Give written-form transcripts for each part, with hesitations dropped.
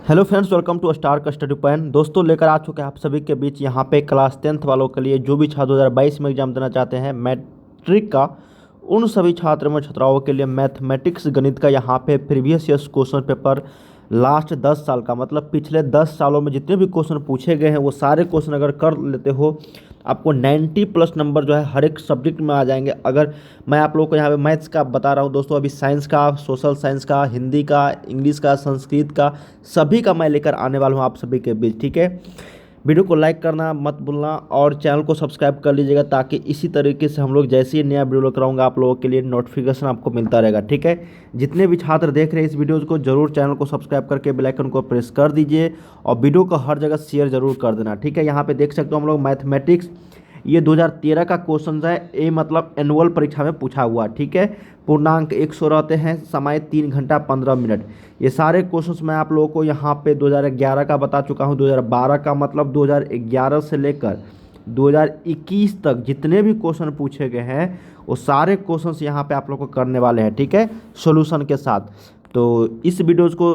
Hello friends, welcome to Star Study Point. दोस्तों, लेकर आ चुके हैं आप सभी के बीच यहाँ पे क्लास 10th वालों के लिए जो भी छात्र 2022 में एग्जाम देना चाहते हैं मैट्रिक का, उन सभी छात्राओं के लिए मैथमेटिक्स गणित का यहाँ पे previous years question paper last 10 साल का, मतलब पिछले 10 सालों में जितने भी क्वेश्चन पूछे गए हैं वो सारे क्वेश्चन अगर कर लेते हो आपको 90+ नंबर जो है हर एक सब्जेक्ट में आ जाएंगे। अगर मैं आप लोगों को यहाँ पे मैथ्स का बता रहा हूँ दोस्तों, अभी साइंस का, सोशल साइंस का, हिंदी का, इंग्लिश का, संस्कृत का, सभी का मैं लेकर आने वाला हूँ आप सभी के बीच। ठीक है, वीडियो को लाइक करना मत भूलना और चैनल को सब्सक्राइब कर लीजिएगा ताकि इसी तरीके से हम लोग जैसे ही नया वीडियो लेकर आऊँगा आप लोगों के लिए नोटिफिकेशन आपको मिलता रहेगा। ठीक है, जितने भी छात्र देख रहे हैं इस वीडियो को जरूर चैनल को सब्सक्राइब करके बेल आइकन को प्रेस कर दीजिए और वीडियो को हर जगह शेयर जरूर कर देना। ठीक है, यहाँ पे देख सकते हो हम लोग मैथमेटिक्स, ये 2013 का क्वेश्चन है। ए मतलब एनुअल परीक्षा में पूछा हुआ। ठीक है, पूर्णांक 100 रहते हैं, समय 3 घंटा 15 मिनट। ये सारे क्वेश्चंस मैं आप लोगों को यहाँ पे 2011 का बता चुका हूँ, 2012 का, मतलब 2011 से लेकर 2021 तक जितने भी क्वेश्चन पूछे गए हैं वो सारे क्वेश्चंस यहाँ पे आप लोग को करने वाले हैं। ठीक है, सॉल्यूशन के साथ। तो इस वीडियोज़ को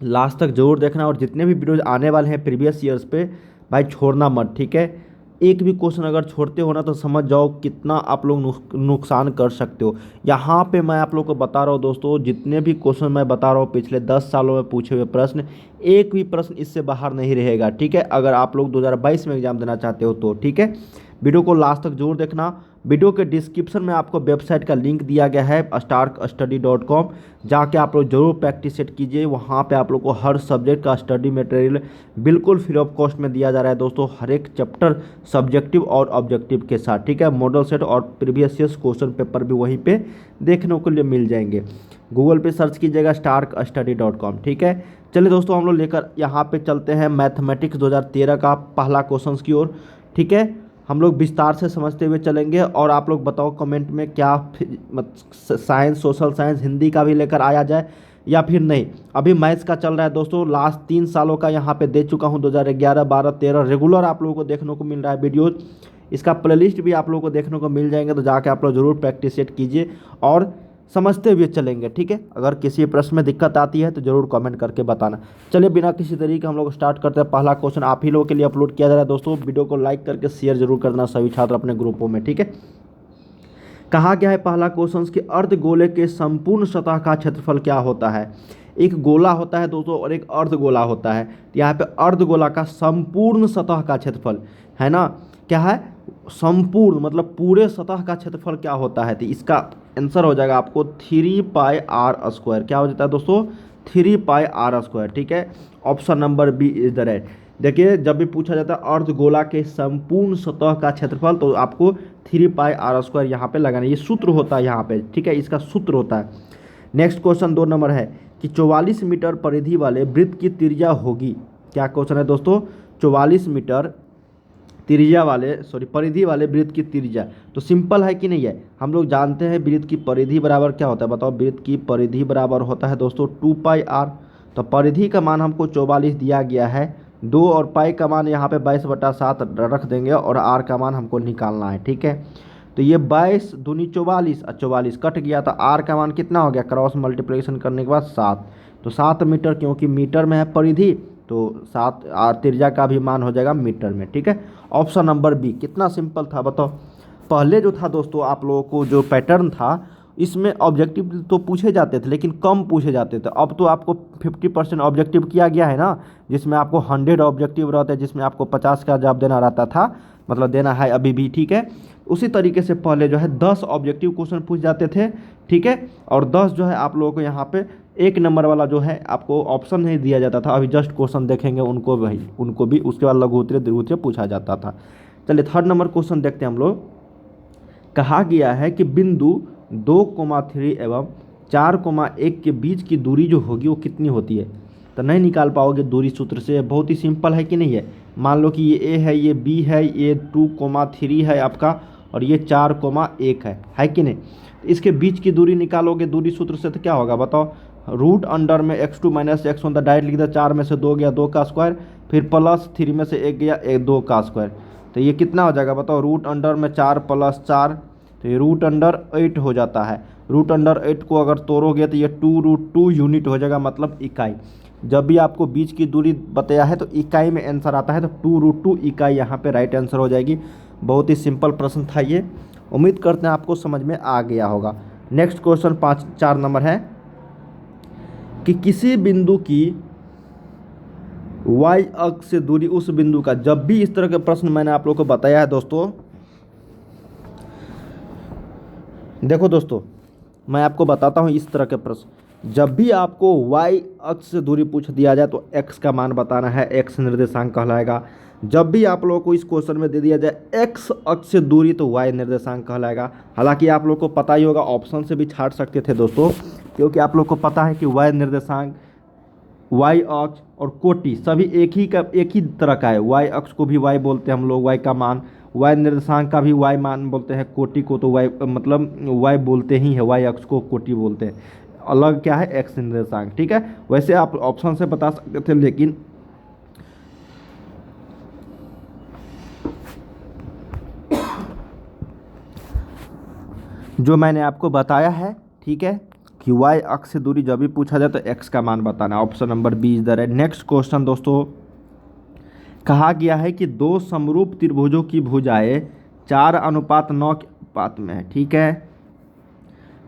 लास्ट तक जरूर देखना और जितने भी वीडियोज़ आने वाले हैं प्रीवियस ईयर्स पे भाई छोड़ना मत। ठीक है, एक भी क्वेश्चन अगर छोड़ते हो ना तो समझ जाओ कितना आप लोग नुकसान कर सकते हो। यहाँ पे मैं आप लोग को बता रहा हूँ दोस्तों, जितने भी क्वेश्चन मैं बता रहा हूँ पिछले 10 सालों में पूछे हुए प्रश्न, एक भी प्रश्न इससे बाहर नहीं रहेगा। ठीक है, अगर आप लोग 2022 में एग्जाम देना चाहते हो तो। ठीक है, वीडियो को लास्ट तक जरूर देखना। वीडियो के डिस्क्रिप्शन में आपको वेबसाइट का लिंक दिया गया है starkstudy.com, जाके आप लोग जरूर प्रैक्टिस सेट कीजिए। वहाँ पे आप लोग को हर सब्जेक्ट का स्टडी मटेरियल बिल्कुल फ्री ऑफ कॉस्ट में दिया जा रहा है दोस्तों, हर एक चैप्टर सब्जेक्टिव और ऑब्जेक्टिव के साथ। ठीक है, मॉडल सेट और प्रीवियस ईयर्स क्वेश्चन पेपर भी वहीं पे देखने को लिए मिल जाएंगे। गूगल पे सर्च कीजिएगा starkstudy.com। ठीक है, चलिए दोस्तों हम लोग लेकर यहाँ पे चलते हैं मैथमेटिक्स 2013 का पहला क्वेश्चन की ओर। ठीक है, हम लोग विस्तार से समझते हुए चलेंगे और आप लोग बताओ कमेंट में क्या साइंस, सोशल साइंस, हिंदी का भी लेकर आया जाए या फिर नहीं। अभी मैथ्स का चल रहा है दोस्तों, लास्ट 3 सालों का यहाँ पे दे चुका हूँ, 2011, 12, 13 रेगुलर आप लोगों को देखने को मिल रहा है वीडियो। इसका प्लेलिस्ट भी आप लोगों को देखने को मिल जाएंगे, तो जाके आप लोग जरूर प्रैक्टिस सेट कीजिए और समझते हुए चलेंगे। ठीक है, अगर किसी प्रश्न में दिक्कत आती है तो जरूर कमेंट करके बताना। चलिए बिना किसी तरीके हम लोग स्टार्ट करते हैं। पहला क्वेश्चन आप ही लोगों के लिए अपलोड किया जा रहा है दोस्तों, वीडियो को लाइक करके शेयर जरूर करना सभी छात्र अपने ग्रुपों में। ठीक है, कहा गया है पहला क्वेश्चन कि अर्धगोले के संपूर्ण सतह का क्षेत्रफल क्या होता है। एक गोला होता है दोस्तों और एक अर्धगोला होता है। तो यहाँ पे अर्धगोला का संपूर्ण सतह का क्षेत्रफल है ना, क्या है, संपूर्ण मतलब पूरे सतह का क्षेत्रफल क्या होता है। तो इसका आंसर हो जाएगा आपको 3πr²। क्या हो जाता है दोस्तों, 3πr²। ठीक है, option number B is the right. देखिए, जब भी पूछा जाता है अर्धगोला के संपूर्ण सतह का क्षेत्रफल तो आपको 3πr² यहाँ पे लगाना, ये सूत्र होता है यहाँ पे। ठीक है, इसका सूत्र होता है। नेक्स्ट क्वेश्चन 2 नंबर है कि 44 मीटर परिधि वाले वृत्त की त्रिज्या होगी। क्या क्वेश्चन है दोस्तों, 44 मीटर परिधि वाले वृत्त की त्रिज्या। तो सिंपल है कि नहीं है, हम लोग जानते हैं वृत्त की परिधि बराबर क्या होता है, बताओ। वृत्त की परिधि बराबर होता है दोस्तों 2πr। तो परिधि का मान हमको 44 दिया गया है, 2 और पाई का मान यहाँ पे 22/7 रख देंगे और आर का मान हमको निकालना है। ठीक है, तो ये 22 दूनी 44 और 44 कट गया, तो आर का मान कितना हो गया, क्रॉस मल्टीप्लिकेशन करने के बाद 7। तो 7 मीटर, क्योंकि मीटर में है परिधि तो 7 आर त्रिज्या का भी मान हो जाएगा मीटर में। ठीक है, ऑप्शन नंबर बी। कितना सिंपल था बताओ। पहले जो था दोस्तों आप लोगों को जो पैटर्न था इसमें ऑब्जेक्टिव तो पूछे जाते थे लेकिन कम पूछे जाते थे। अब तो आपको 50% ऑब्जेक्टिव किया गया है ना, जिसमें आपको 100 ऑब्जेक्टिव रहते हैं, जिसमें आपको 50 का जवाब देना रहता था, मतलब देना है अभी भी। ठीक है, उसी तरीके से पहले जो है 10 ऑब्जेक्टिव क्वेश्चन पूछ जाते थे। ठीक है, और 10 जो है आप लोगों को यहाँ पे 1 नंबर वाला जो है आपको ऑप्शन नहीं दिया जाता था। अभी जस्ट क्वेश्चन देखेंगे उनको भी उसके बाद लघु उत्तरीय, दीर्घ उत्तरीय पूछा जाता था। चलिए 3rd नंबर क्वेश्चन देखते हैं हम लोग। कहा गया है कि बिंदु 2,3 एवं 4,1 के बीच की दूरी जो होगी वो कितनी होती है। तो नहीं निकाल पाओगे दूरी सूत्र से, बहुत ही सिंपल है कि नहीं है। मान लो कि ये ए है, ये बी है, ये 2,3 है आपका और ये 4,1 है कि नहीं। इसके बीच की दूरी निकालोगे दूरी सूत्र से तो क्या होगा बताओ। रूट अंडर में x2 - x1 डायरेक्ट लिख दिया, 4 में से 2 गया 2 का स्क्वायर, फिर प्लस 3 में से 1 गया 2 का स्क्वायर। तो ये कितना हो जाएगा बताओ, रूट अंडर में 4 + 4, तो ये रूट अंडर 8 हो जाता है। रूट अंडर 8 को अगर तोड़ोगे तो ये 2√2 यूनिट हो जाएगा, मतलब इकाई। जब भी आपको बीच की दूरी बताया है तो इकाई में आंसर आता है, तो 2√2 इकाई यहाँ पे राइट आंसर हो जाएगी। बहुत ही सिंपल प्रश्न था ये, उम्मीद करते हैं आपको समझ में आ गया होगा। नेक्स्ट क्वेश्चन 4 नंबर है कि किसी बिंदु की y अक्ष से दूरी उस बिंदु का, जब भी इस तरह के प्रश्न मैंने आप लोगों को बताया है दोस्तों, देखो दोस्तों मैं आपको बताता हूँ इस तरह के प्रश्न, जब भी आपको y अक्ष से दूरी पूछ दिया जाए तो x का मान बताना है, x निर्देशांक कहलाएगा। जब भी आप लोगों को इस क्वेश्चन में दे दिया जाए x अक्ष से दूरी तो y निर्देशांक कहलाएगा। हालांकि आप लोग को पता ही होगा, ऑप्शन से भी छाट सकते थे दोस्तों, क्योंकि आप लोग को पता है कि y निर्देशांक, y अक्ष और कोटि सभी एक ही तरह का है। y अक्ष को भी y बोलते हैं हम लोग, y का मान, y निर्देशांक का भी y मान बोलते हैं, कोटि को तो y मतलब y बोलते ही है, y अक्ष को कोटि बोलते हैं, अलग क्या है x निर्देशांक, ठीक है। वैसे आप ऑप्शन से बता सकते थे, लेकिन जो मैंने आपको बताया है, ठीक है, कि y अक्ष से दूरी जब भी पूछा जाए तो x का मान बताना, option number B is the right. Next question दोस्तों, कहा गया है कि दो समरूप त्रिभुजों की भुजाएं 4:9 के अनुपात में है, ठीक है।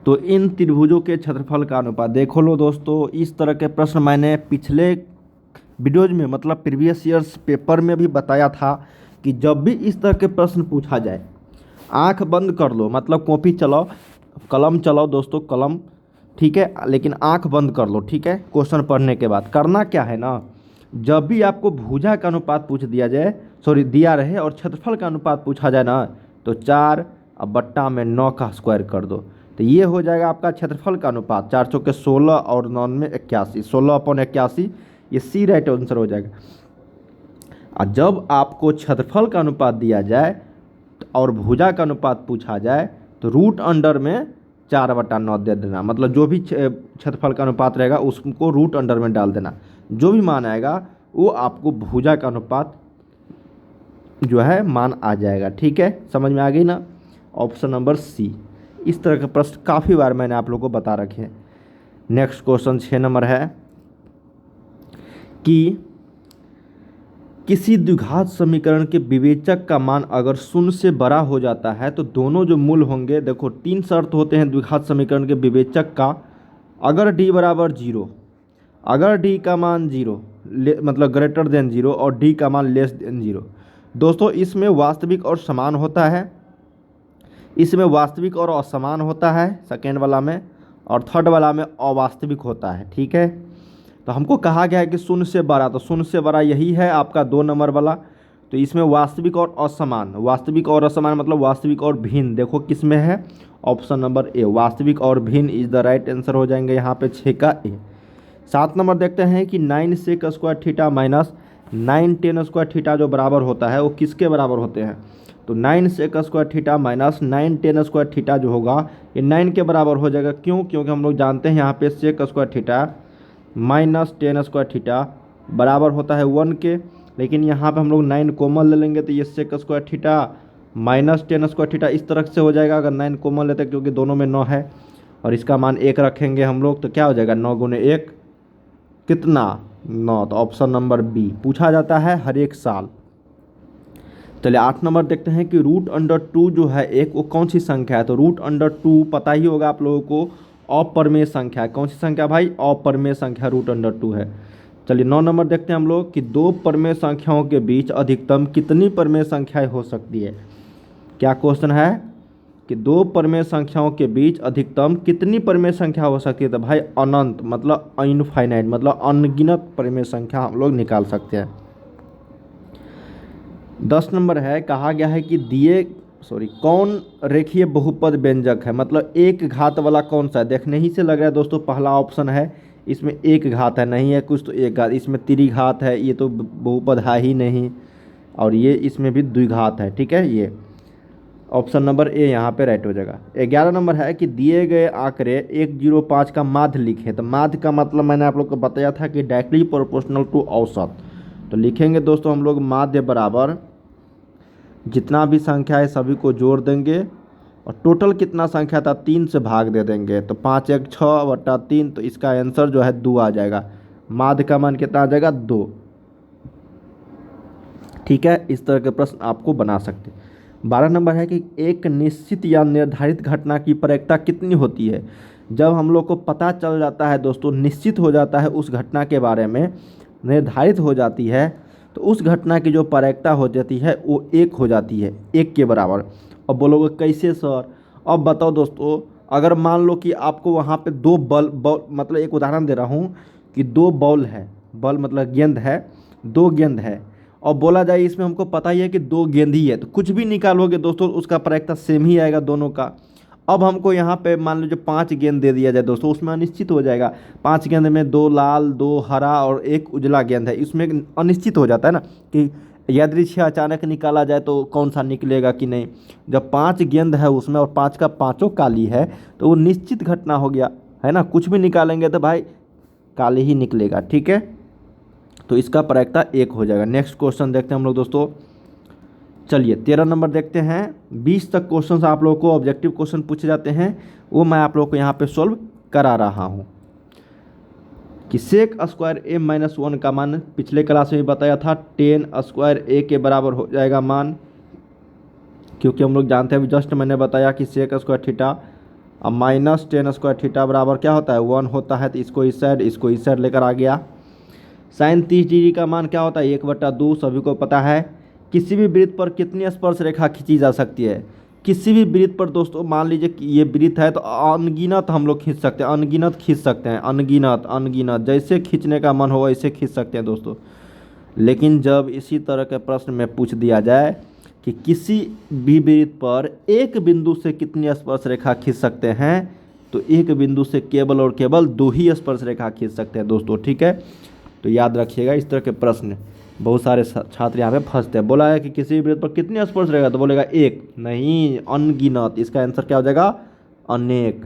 तो इन त्रिभुजों के क्षेत्रफल का अनुपात देखो लो दोस्तों। इस तरह के प्रश्न मैंने पिछले वीडियोज में, मतलब प्रीवियस ईयर्स पेपर में भी बताया था कि जब भी इस तरह के प्रश्न पूछा जाए, आंख बंद कर लो, मतलब कॉपी चलाओ, कलम चलाओ दोस्तों, कलम, ठीक है, लेकिन आंख बंद कर लो, ठीक है। क्वेश्चन पढ़ने के बाद करना क्या है ना, जब भी आपको भुजा का अनुपात पूछ दिया जाए, दिया रहे और क्षेत्रफल का अनुपात पूछा जाए ना, तो 4/9 का स्क्वायर कर दो, तो ये हो जाएगा आपका क्षेत्रफल का अनुपात। 4 चौके 16 और 9 में 81, 16/81, ये सी राइट आंसर हो जाएगा। और जब आपको क्षेत्रफल का अनुपात दिया जाए और भुजा का अनुपात पूछा जाए तो रूट अंडर में 4/9 दे देना, मतलब जो भी क्षेत्रफल का अनुपात रहेगा उसको रूट अंडर में डाल देना, जो भी मान आएगा वो आपको भुजा का अनुपात जो है मान आ जाएगा, ठीक है। समझ में आ गई ना, ऑप्शन नंबर सी। इस तरह के प्रश्न काफ़ी बार मैंने आप लोगों को बता रखे हैं। नेक्स्ट क्वेश्चन 6 नंबर है कि किसी द्विघात समीकरण के विवेचक का मान अगर 0 से बड़ा हो जाता है तो दोनों जो मूल होंगे, देखो 3 शर्त होते हैं द्विघात समीकरण के विवेचक का, अगर d बराबर 0, अगर d का मान 0 मतलब ग्रेटर देन 0 और d का मान लेस देन 0। दोस्तों इसमें वास्तविक और समान होता है, इसमें वास्तविक और असमान होता है सेकेंड वाला में, और थर्ड वाला में अवास्तविक होता है, ठीक है। तो हमको कहा गया है कि 0 से बड़ा, तो 0 से बड़ा यही है आपका 2 नंबर वाला। तो इसमें वास्तविक और असमान, वास्तविक और असमान मतलब वास्तविक और भिन्न, देखो किस में है, ऑप्शन नंबर ए, वास्तविक और भिन्न इज द राइट आंसर हो जाएंगे यहाँ पे 6 का ए। 7 नंबर देखते हैं कि 9 sec square theta minus 9 tan square theta जो बराबर होता है वो किसके बराबर होते हैं, तो 9 sec square theta minus 9 tan square theta जो होगा ये 9 के बराबर हो जाएगा। क्यों, क्योंकि हम लोग जानते हैं यहाँ पे sec square theta minus tan square theta बराबर होता है 1 के, लेकिन यहाँ पे हम लोग 9 कॉमन ले लेंगे तो ये sec square theta minus tan square theta इस तरह से हो जाएगा अगर 9 कॉमन लेते हैं, क्योंकि दोनों में 9 है और इसका मान 1 रखेंगे हम लोग, तो क्या हो जाएगा 9 गुने 1 कितना 9, तो ऑप्शन नंबर बी पूछा जाता है हर एक साल। चलिए 8 नंबर देखते हैं कि √2 जो है एक, वो कौन सी संख्या है, तो √2 पता ही होगा आप लोगों को, अपरिमेय संख्या है। कौन सी संख्या भाई, अपरिमेय संख्या √2 है। चलिए 9 नंबर देखते हैं हम लोग कि दो परिमेय संख्याओं के बीच अधिकतम कितनी परिमेय संख्याएं हो सकती है। क्या क्वेश्चन है कि दो परिमेय संख्याओं के बीच अधिकतम कितनी परिमेय संख्या हो सकती है, तो भाई अनंत मतलब इनफाइनाइट मतलब अनगिनत परिमेय संख्या हम लोग निकाल सकते हैं। 10 नंबर है, कहा गया है कि कौन रेखीय बहुपद व्यंजक है, मतलब एक घात वाला कौन सा है। देखने ही से लग रहा है दोस्तों पहला ऑप्शन है, इसमें एक घात है, नहीं है कुछ तो एक घात, इसमें त्रिघात है, ये तो बहुपद है ही नहीं, और ये इसमें भी द्विघात है, ठीक है। ये ऑप्शन नंबर ए यहाँ पे राइट हो जाएगा। 11 नंबर है कि दिए गए आंकड़े 105 का माध्य लिखें, तो माध्य का मतलब मैंने आप लोग को बताया था कि डायरेक्टली प्रोपोर्शनल टू औसत। तो लिखेंगे दोस्तों हम लोग माध्य बराबर जितना भी संख्या है सभी को जोड़ देंगे और टोटल कितना संख्या था 3 से भाग दे देंगे, तो 5 × 1 = 6/3, तो इसका आंसर जो है 2 आ जाएगा। माध्य का मान कितना आ जाएगा 2। ठीक है, इस तरह के प्रश्न आपको बना सकते हैं। 12 नंबर है कि एक निश्चित या निर्धारित घटना की प्रायिकता कितनी होती है। जब हम लोग को पता चल जाता है दोस्तों, निश्चित हो जाता है उस घटना के बारे में, निर्धारित हो जाती है, तो उस घटना की जो प्रायिकता हो जाती है वो 1 हो जाती है, 1 के बराबर। अब बोलोगे कैसे सर? अब बताओ दोस्तों, अगर मान लो कि आपको वहाँ पे 2 बॉल मतलब एक उदाहरण दे रहा हूँ कि 2 बॉल है, बॉल मतलब गेंद है, 2 गेंद है, और बोला जाए इसमें हमको पता ही है कि 2 गेंद ही है, तो कुछ भी निकालोगे दोस्तों उसका प्रायिकता सेम ही आएगा दोनों का। अब हमको यहाँ पे मान लीजिए 5 गेंद दे दिया जाए दोस्तों, उसमें अनिश्चित हो जाएगा। 5 गेंद में 2 लाल, 2 हरा और 1 उजला गेंद है, इसमें अनिश्चित हो जाता है ना कि यादृच्छिक अचानक निकाला जाए तो कौन सा निकलेगा कि नहीं। जब 5 गेंद है उसमें और 5 का 5 काली है तो वो निश्चित घटना हो गया, है ना। कुछ भी निकालेंगे तो भाई काली ही निकलेगा, ठीक है। तो इसका प्रायिकता 1 हो जाएगा। नेक्स्ट क्वेश्चन देखते हैं हम लोग दोस्तों। चलिए 13 नंबर देखते हैं। 20 तक क्वेश्चन आप लोगों को ऑब्जेक्टिव क्वेश्चन पूछे जाते हैं, वो मैं आप लोगों को यहाँ पे सॉल्व करा रहा हूँ। कि सेक स्क्वायर ए माइनस 1 का मान पिछले क्लास में भी बताया था 10 स्क्वायर ए के बराबर हो जाएगा मान, क्योंकि हम लोग जानते हैं, जस्ट मैंने बताया कि सेक स्क्वायर थीटा अब माइनस 10 स्क्वायर थीटा बराबर क्या होता है 1 होता है। तो इसको इस साइड लेकर आ गया। साइन 30 डिग्री का मान क्या होता है 1/2, सभी को पता है। किसी भी वृत्त पर कितनी स्पर्श रेखा खींची जा सकती है। किसी भी वृत्त पर दोस्तों मान लीजिए कि ये वृत्त है तो अनगिनत हम लोग खींच सकते हैं, अनगिनत खींच सकते हैं, अनगिनत जैसे खींचने का मन हो वैसे खींच सकते हैं दोस्तों। लेकिन जब इसी तरह के प्रश्न में पूछ दिया जाए कि किसी भी वृत्त पर एक बिंदु से कितनी स्पर्श रेखा खींच सकते हैं, तो एक बिंदु से केवल और केवल 2 ही स्पर्श रेखा खींच सकते हैं दोस्तों, ठीक है। तो याद रखिएगा इस तरह के प्रश्न बहुत सारे छात्र यहाँ पे फंसते हैं। बोला है कि किसी भी वृत्त पर कितनी स्पर्श रहेगा, तो बोलेगा 1, नहीं अनगिनत। इसका आंसर क्या हो जाएगा अनेक।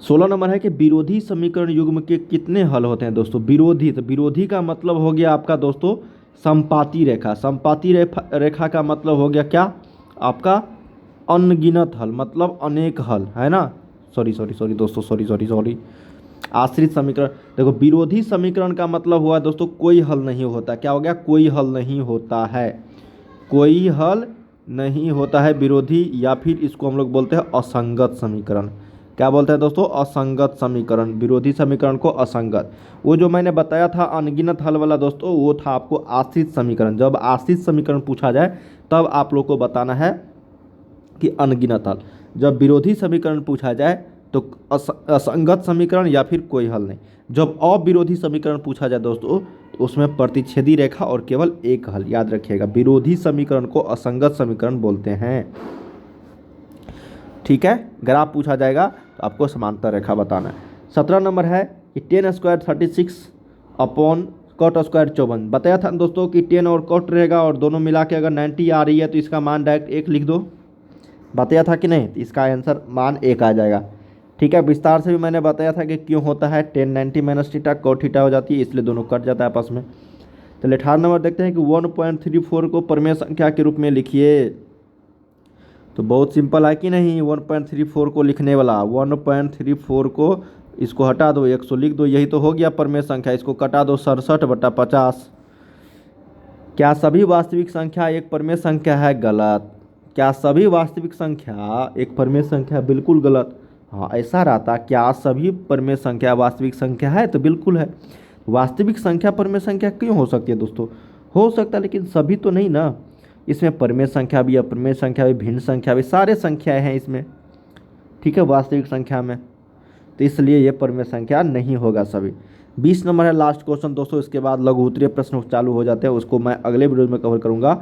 16 नंबर है कि विरोधी समीकरण युग्म के कितने हल होते हैं दोस्तों। विरोधी, तो विरोधी का मतलब हो गया आपका दोस्तों समपाती रेखा। समपाती रेखा का मतलब हो गया क्या आपका अनगिनत हल, मतलब अनेक हल, है ना। सॉरी दोस्तों, सॉरी। आश्रित समीकरण, देखो विरोधी समीकरण का मतलब हुआ दोस्तों कोई हल नहीं होता। क्या हो गया, कोई हल नहीं होता है, कोई हल नहीं होता है विरोधी, या फिर इसको हम लोग बोलते हैं असंगत समीकरण। क्या बोलते हैं दोस्तों, असंगत समीकरण, विरोधी समीकरण को असंगत। वो जो मैंने बताया था अनगिनत हल वाला दोस्तों, वो था आपको आश्रित समीकरण। जब आश्रित समीकरण पूछा जाए तब आप लोग को बताना है कि अनगिनत हल। जब विरोधी समीकरण पूछा जाए तो असंगत समीकरण या फिर कोई हल नहीं। जब अविरोधी समीकरण पूछा जाए दोस्तों तो उसमें प्रतिच्छेदी रेखा और केवल एक हल। याद रखिएगा विरोधी समीकरण को असंगत समीकरण बोलते हैं, ठीक है। ग्राफ पूछा जाएगा तो आपको समांतर रेखा बताना है। 17 नंबर है कि 10 स्क्वायर 36 अपॉन कॉट स्क्वायर 54। बताया था दोस्तों कि 10 और कॉट रहेगा और दोनों मिला के अगर 90 आ रही है तो इसका मान डायरेक्ट 1 लिख दो। बताया था कि नहीं, तो इसका आंसर मान 1 आ जाएगा, ठीक है। विस्तार से भी मैंने बताया था कि क्यों होता है 10 90 माइनस थीटा कॉट थीटा हो जाती है, इसलिए दोनों कट जाता है आपस में। तो 18 नंबर देखते हैं कि 1.34 को परिमेय संख्या के रूप में लिखिए। तो बहुत सिंपल है कि नहीं 1.34 को लिखने वाला। 1.34 को इसको हटा दो, 100 लिख दो, यही तो हो गया परिमेय संख्या। इसको कटा दो 67/50। क्या सभी वास्तविक संख्या एक परिमेय संख्या है? गलत। क्या सभी वास्तविक संख्या एक परिमेय संख्या? बिल्कुल गलत। हाँ ऐसा रहता, क्या सभी परिमेय संख्या वास्तविक संख्या है? तो बिल्कुल है। वास्तविक संख्या परिमेय संख्या क्यों हो सकती है दोस्तों? हो सकता है, लेकिन सभी तो नहीं ना। इसमें परिमेय संख्या भी, अपरिमेय संख्या भी, भिन्न संख्या भी, सारे संख्याएं हैं इसमें, ठीक है, वास्तविक संख्या में। तो इसलिए ये परिमेय संख्या नहीं होगा सभी। 20 नंबर है लास्ट क्वेश्चन दोस्तों, इसके बाद लघु उत्तरीय प्रश्न चालू हो जाते हैं, उसको मैं अगले वीडियो में कवर करूँगा।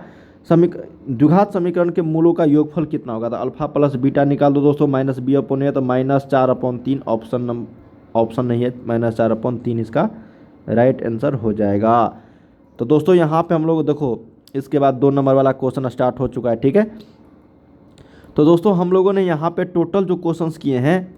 द्विघात समीकरण के मूलों का योगफल कितना होगा? तो अल्फा प्लस बीटा निकाल दो दोस्तों, -b/a तो -4/3। ऑप्शन नहीं है, -4/3 इसका राइट आंसर हो जाएगा। तो दोस्तों यहाँ पे हम लोग देखो, इसके बाद 2 नंबर वाला क्वेश्चन स्टार्ट हो चुका है, ठीक है। तो दोस्तों हम लोगों ने यहाँ पे टोटल जो क्वेश्चंस किए हैं,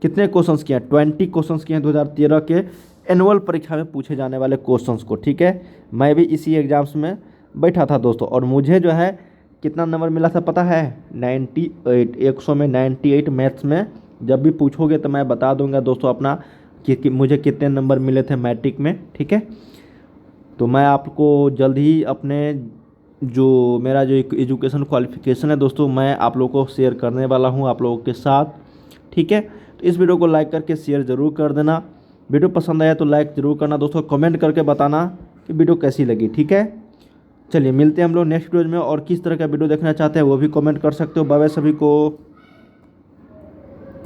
कितने क्वेश्चंस किए हैं? 20 क्वेश्चंस किए हैं 2013 के एनुअल परीक्षा में पूछे जाने वाले क्वेश्चंस को, ठीक है। मैं भी इसी एग्जाम्स में बैठा था दोस्तों, और मुझे जो है कितना नंबर मिला था पता है? 98। 100 में 98 मैथ्स में। जब भी पूछोगे तो मैं बता दूंगा दोस्तों अपना कि मुझे कितने नंबर मिले थे मैट्रिक में, ठीक है। तो मैं आपको जल्द ही अपने जो मेरा जो एजुकेशन क्वालिफिकेशन है दोस्तों, मैं आप लोगों को शेयर करने वाला हूँ आप लोगों के साथ, ठीक है। तो इस वीडियो को लाइक करके शेयर ज़रूर कर देना। वीडियो पसंद आया तो लाइक ज़रूर करना दोस्तों, कमेंट करके बताना कि वीडियो कैसी लगी, ठीक है। चलिए मिलते हैं हम लोग नेक्स्ट वीडियो में, और किस तरह का वीडियो देखना चाहते हैं वो भी कमेंट कर सकते हो। बाय बाय सभी को।